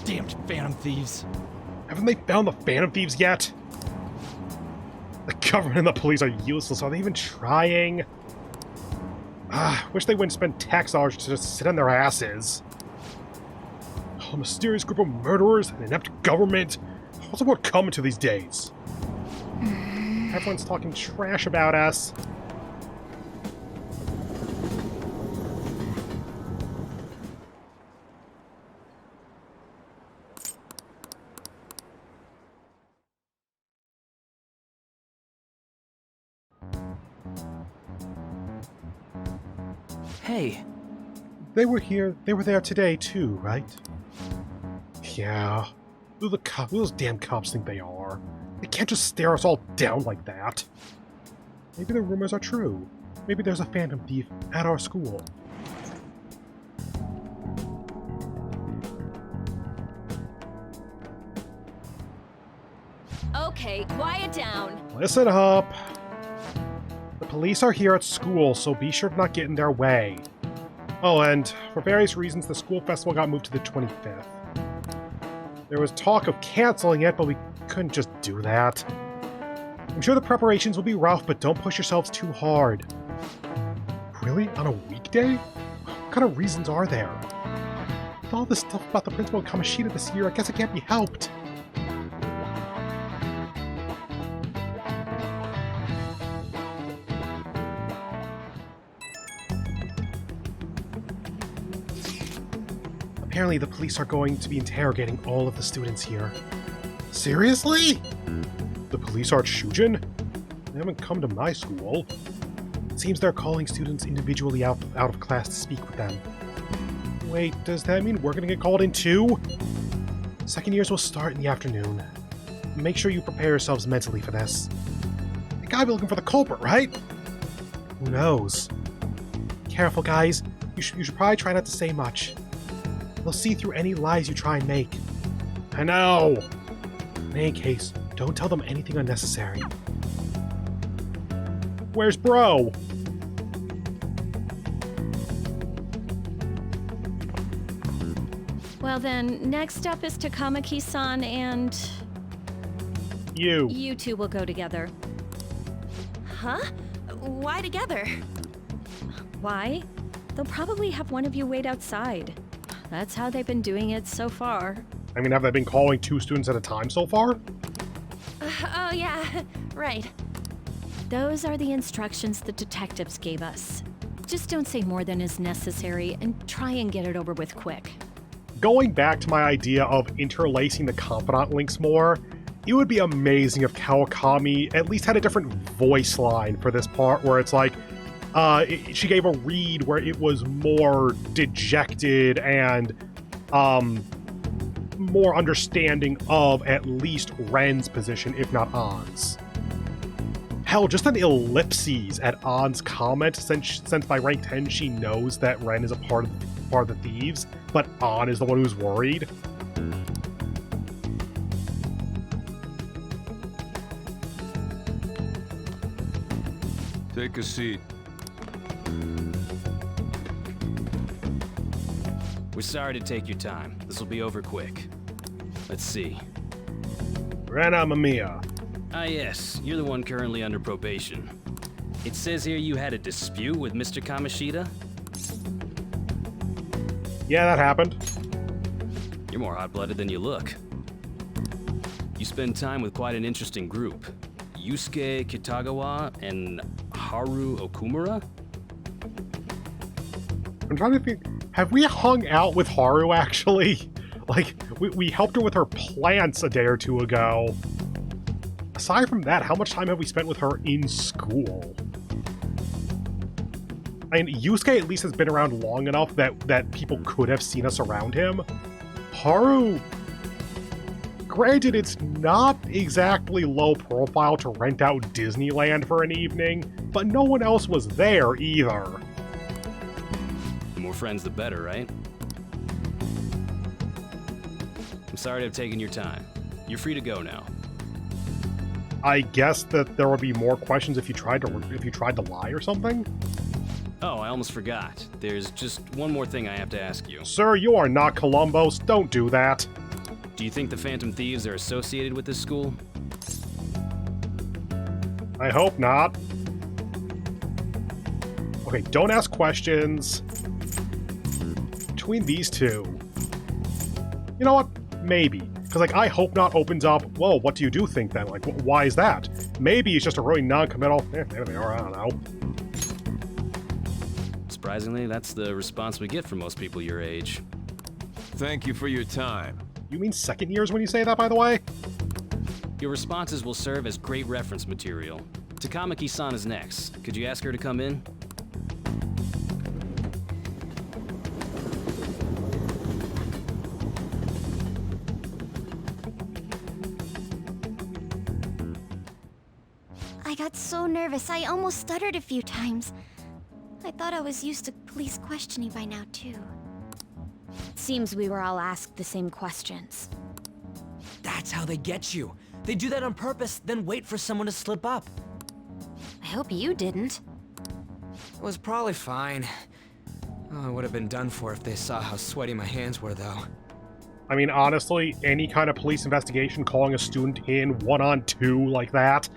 Damned Phantom Thieves. Haven't they found the Phantom Thieves yet? The government and the police are useless. Are they even trying? Wish they wouldn't spend tax dollars to just sit on their asses. A mysterious group of murderers, an inept government. What's about coming to these days? Everyone's talking trash about us. Hey. They were here. They were there today too, right? Yeah. Who those damn cops think they are? They can't just stare us all down like that. Maybe the rumors are true. Maybe there's a phantom thief at our school. Okay, quiet down. Listen up. The police are here at school, so be sure to not get in their way. Oh, and for various reasons, the school festival got moved to the 25th. There was talk of canceling it, but we couldn't just do that. I'm sure the preparations will be rough, but don't push yourselves too hard. Really? On a weekday? What kind of reasons are there? With all this stuff about the principal and Kamoshida this year, I guess it can't be helped. Apparently the police are going to be interrogating all of the students here. Seriously? The police aren't Shujin? They haven't come to my school. It seems they're calling students individually out of class to speak with them. Wait, does that mean we're gonna get called in too? Second years will start in the afternoon. Make sure you prepare yourselves mentally for this. You gotta be looking for the culprit, right? Who knows? Careful, guys. You should probably try not to say much. They'll see through any lies you try and make. I know! In any case, don't tell them anything unnecessary. Where's Bro? Well then, next up is Takamaki-san and... You. You two will go together. Huh? Why together? Why? They'll probably have one of you wait outside. That's how they've been doing it so far. I mean, have they been calling 2 students at a time so far? Oh yeah, right. Those are the instructions the detectives gave us. Just don't say more than is necessary and try and get it over with quick. Going back to my idea of interlacing the confidant links more, it would be amazing if Kawakami at least had a different voice line for this part where it's like, she gave a read where it was more dejected and more understanding of at least Ren's position, if not Ann's. Hell, just an ellipses at Ann's comment, since by rank 10 she knows that Ren is a part of the thieves, but Ann is the one who's worried. Take a seat. We're sorry to take your time. This will be over quick. Let's see. Rena Mamiya. Ah yes, you're the one currently under probation. It says here you had a dispute with Mr. Kamoshida? Yeah, that happened. You're more hot-blooded than you look. You spend time with quite an interesting group. Yusuke Kitagawa and Haru Okumura? I'm trying to think, have we hung out with Haru actually? Like, we helped her with her plants a day or two ago. Aside from that, how much time have we spent with her in school? I mean, Yusuke at least has been around long enough that people could have seen us around him. Haru, granted, it's not exactly low profile to rent out Disneyland for an evening, but no one else was there either. The more friends, the better, right? I'm sorry to have taken your time. You're free to go now. I guess that there would be more questions if you tried to lie or something? Oh, I almost forgot. There's just one more thing I have to ask you. Sir, you are not Columbus. Don't do that. Do you think the Phantom Thieves are associated with this school? I hope not. Okay, don't ask questions. Between these two... You know what? Maybe. Because, like, I hope not opens up, well, what do you think then? Like, why is that? Maybe it's just a really non-committal, there they are, I don't know. Surprisingly, that's the response we get from most people your age. Thank you for your time. You mean second years when you say that, by the way? Your responses will serve as great reference material. Takamaki-san is next. Could you ask her to come in? I got so nervous, I almost stuttered a few times. I thought I was used to police questioning by now, too. Seems we were all asked the same questions. That's how they get you. They do that on purpose, then wait for someone to slip up. I hope you didn't. It was probably fine. Oh, I would have been done for if they saw how sweaty my hands were, though. I mean, honestly, any kind of police investigation calling a student in one-on-two like that,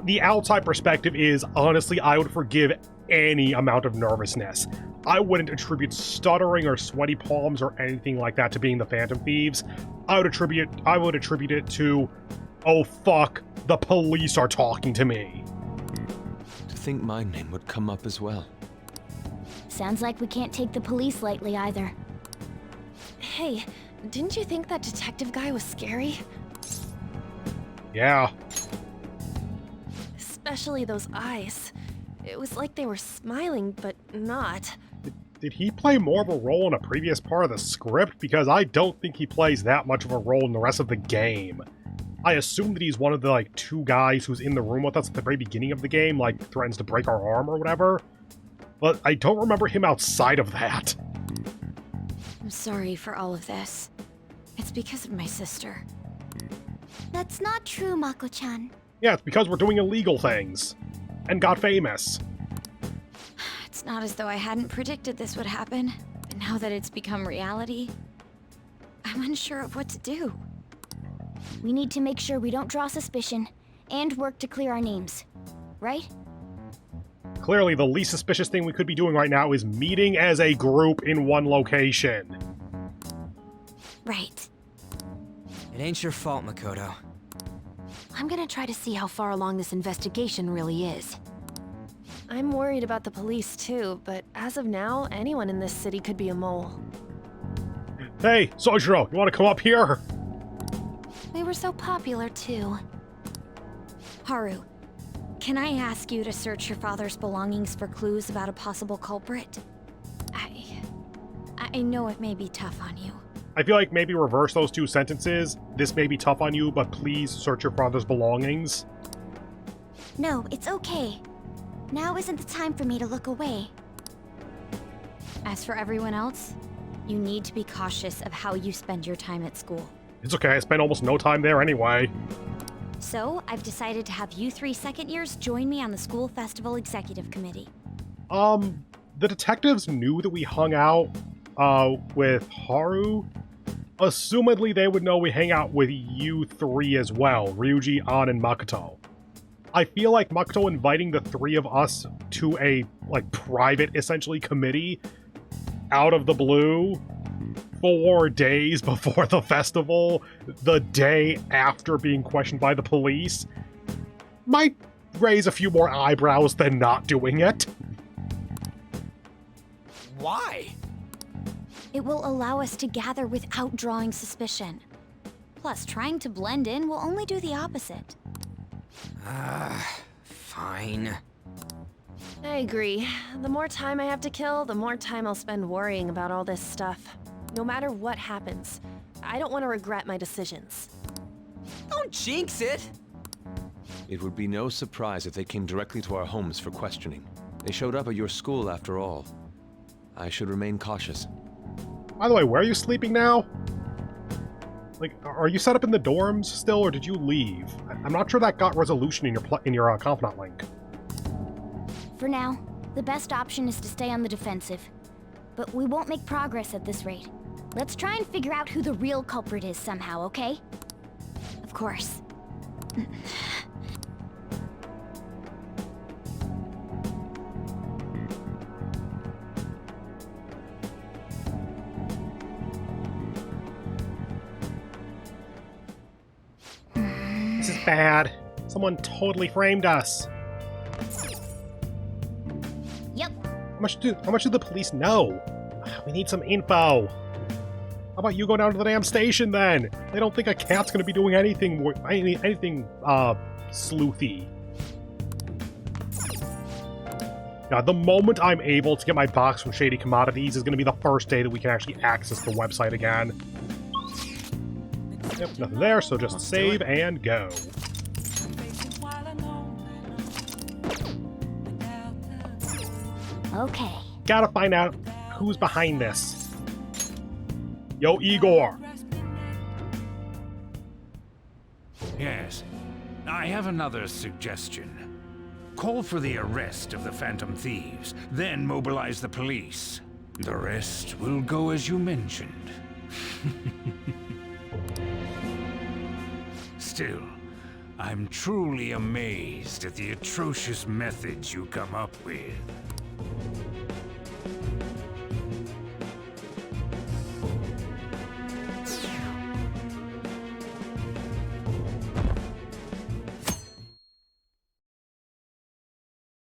the outside perspective is, honestly, I would forgive any amount of nervousness. I wouldn't attribute stuttering or sweaty palms or anything like that to being the Phantom Thieves. I would attribute it to, oh fuck, the police are talking to me. To think my name would come up as well. Sounds like we can't take the police lightly either. Hey, didn't you think that detective guy was scary? Yeah. Especially those eyes. It was like they were smiling, but not. Did he play more of a role in a previous part of the script? Because I don't think he plays that much of a role in the rest of the game. I assume that he's one of the, like, two guys who's in the room with us at the very beginning of the game, like, threatens to break our arm or whatever. But I don't remember him outside of that. I'm sorry for all of this. It's because of my sister. That's not true, Mako-chan. Yeah, it's because we're doing illegal things. And got famous. It's not as though I hadn't predicted this would happen, but now that it's become reality, I'm unsure of what to do. We need to make sure we don't draw suspicion, and work to clear our names. Right? Clearly, the least suspicious thing we could be doing right now is meeting as a group in one location. Right. It ain't your fault, Makoto. I'm gonna try to see how far along this investigation really is. I'm worried about the police too, but as of now, anyone in this city could be a mole. Hey, Sojiro, you want to come up here? We were so popular, too. Haru, can I ask you to search your father's belongings for clues about a possible culprit? I know it may be tough on you. I feel like maybe reverse those two sentences. This may be tough on you, but please search your father's belongings. No, it's okay. Now isn't the time for me to look away. As for everyone else, you need to be cautious of how you spend your time at school. It's okay, I spent almost no time there anyway. So, I've decided to have you 3 second years join me on the school festival executive committee. The detectives knew that we hung out, with Haru. Assumedly, they would know we hang out with you three as well, Ryuji, An, and Makoto. I feel like Makoto inviting the three of us to a, like, private, essentially, committee out of the blue 4 days before the festival, the day after being questioned by the police, might raise a few more eyebrows than not doing it. Why? It will allow us to gather without drawing suspicion. Plus, trying to blend in will only do the opposite. Fine. I agree. The more time I have to kill, the more time I'll spend worrying about all this stuff. No matter what happens, I don't want to regret my decisions. Don't jinx it! It would be no surprise if they came directly to our homes for questioning. They showed up at your school after all. I should remain cautious. By the way, where are you sleeping now? Like, are you set up in the dorms still, or did you leave? I'm not sure that got resolution in your confidant link. For now, the best option is to stay on the defensive. But we won't make progress at this rate. Let's try and figure out who the real culprit is somehow, okay? Of course. This is bad. Someone totally framed us. Yep. How much do the police know? We need some info. How about you go down to the damn station then? They don't think a cat's gonna be doing anything sleuthy. God, the moment I'm able to get my box from Shady Commodities is gonna be the first day that we can actually access the website again. Yep, nothing there, so just save and go. Okay. Gotta find out who's behind this. Yo, Igor. Yes. I have another suggestion. Call for the arrest of the Phantom Thieves, then mobilize the police. The rest will go as you mentioned. Still, I'm truly amazed at the atrocious methods you come up with.